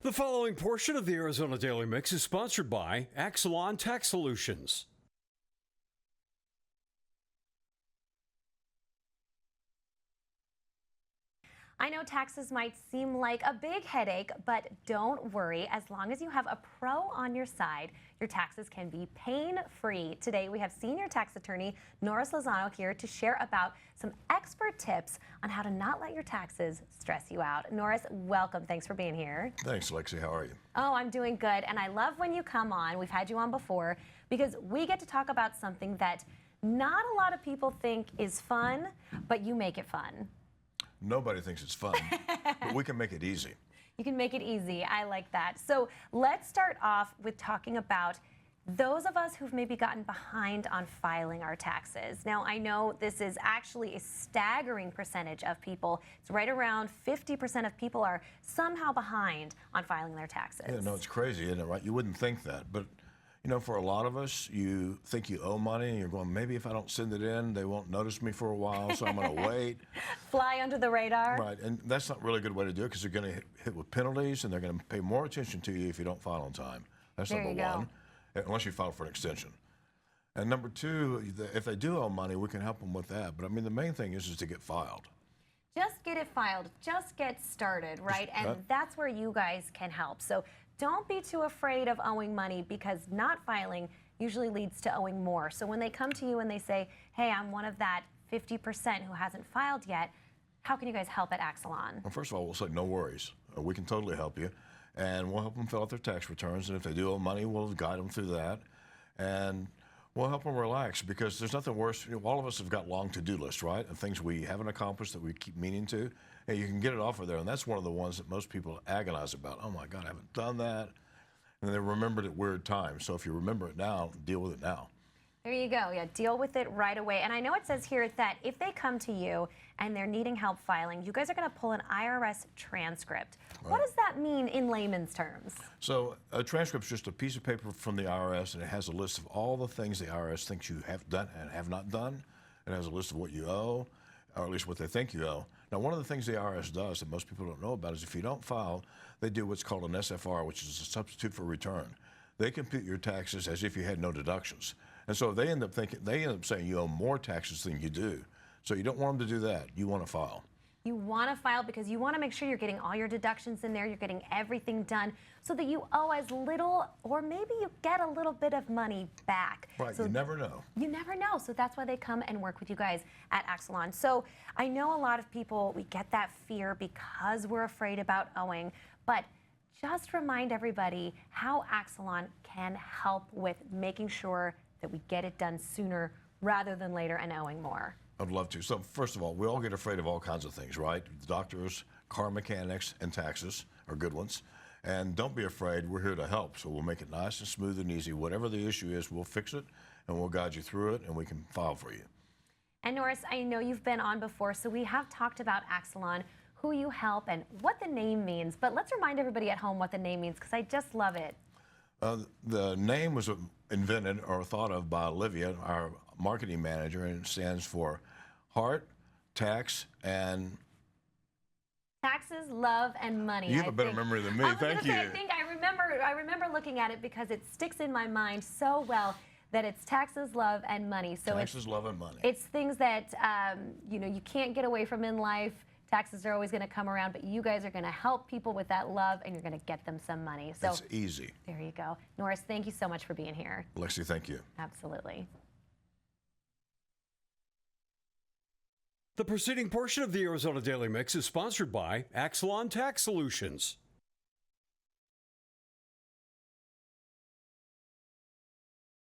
The following portion of the Arizona Daily Mix is sponsored by Axelon Tax Solutions. I know taxes might seem like a big headache, but don't worry. As long as you have a pro on your side, your taxes can be pain-free. Today, we have senior tax attorney Norris Lexy here to share about some expert tips on how to not let your taxes stress you out. Norris, welcome. Thanks for being here. Thanks, Lexy. How are you? Oh, I'm doing good, and I love when you come on. We've had you on before because we get to talk about something that not a lot of people think is fun, but you make it fun. Nobody thinks it's fun, but we can make it easy. You can make it easy. I like that. So let's start off with talking about those of us who've maybe gotten behind on filing our taxes. Now, I know this is actually a staggering percentage of people. It's right around 50% of people are somehow behind on filing their taxes. Yeah, no, it's crazy, isn't it, right? You wouldn't think that, but you know, for a lot of us, you think you owe money, and you're going, maybe if I don't send it in, they won't notice me for a while, so I'm going to wait. Fly under the radar. Right, and that's not really a good way to do it because they're going to hit with penalties, and they're going to pay more attention to you if you don't file on time. That's There number you one, unless you file for an extension. And number two, if they do owe money, we can help them with that. But I mean, the main thing is to get filed. Just get it filed. Just get started, right? And that's where you guys can help. So don't be too afraid of owing money because not filing usually leads to owing more. So when they come to you and they say, hey, I'm one of that 50% who hasn't filed yet, how can you guys help at Axelon? Well, first of all, we'll say no worries. We can totally help you. And we'll help them fill out their tax returns. And if they do owe money, we'll guide them through that. And we'll help them relax because there's nothing worse. You know, all of us have got long to-do lists, right? And things we haven't accomplished that we keep meaning to. And you can get it off of there. And that's one of the ones that most people agonize about. Oh, my God, I haven't done that. And they remembered at weird times. So if you remember it now, deal with it now. There you go. Yeah, deal with it right away. And I know it says here that if they come to you and they're needing help filing, you guys are going to pull an IRS transcript. Right. What does that mean in layman's terms? So a transcript is just a piece of paper from the IRS, and it has a list of all the things the IRS thinks you have done and have not done. It has a list of what you owe, or at least what they think you owe. Now, one of the things the IRS does that most people don't know about is if you don't file, they do what's called an SFR, which is a substitute for return. They compute your taxes as if you had no deductions. And so they end up saying you owe more taxes than you do. So you don't want them to do that. You want to file. You want to file because you want to make sure you're getting all your deductions in there, you're getting everything done so that you owe as little or maybe you get a little bit of money back. Right, so you never know. You never know. So that's why they come and work with you guys at Axelon. So I know a lot of people, we get that fear because we're afraid about owing, but just remind everybody how Axelon can help with making sure that we get it done sooner rather than later and owing more. I'd love to. So first of all, we all get afraid of all kinds of things, right? Doctors, car mechanics, and taxes are good ones. And don't be afraid. We're here to help. So we'll make it nice and smooth and easy. Whatever the issue is, we'll fix it, and we'll guide you through it, and we can file for you. And Norris, I know you've been on before, so we have talked about Axelon, who you help, and what the name means. But let's remind everybody at home what the name means, because I just love it. The name was invented or thought of by Olivia, our marketing manager, and it stands for Heart, Tax, and... Taxes, love, and money. You have a better memory than me. Thank you. I think I remember looking at it because it sticks in my mind so well that it's taxes, love, and money. So taxes, love, and money. It's things that you know, you can't get away from in life. Taxes are always going to come around, but you guys are going to help people with that love, and you're going to get them some money. So it's easy. There you go. Norris, thank you so much for being here. Lexy, thank you. Absolutely. The preceding portion of the Arizona Daily Mix is sponsored by Axelon Tax Solutions.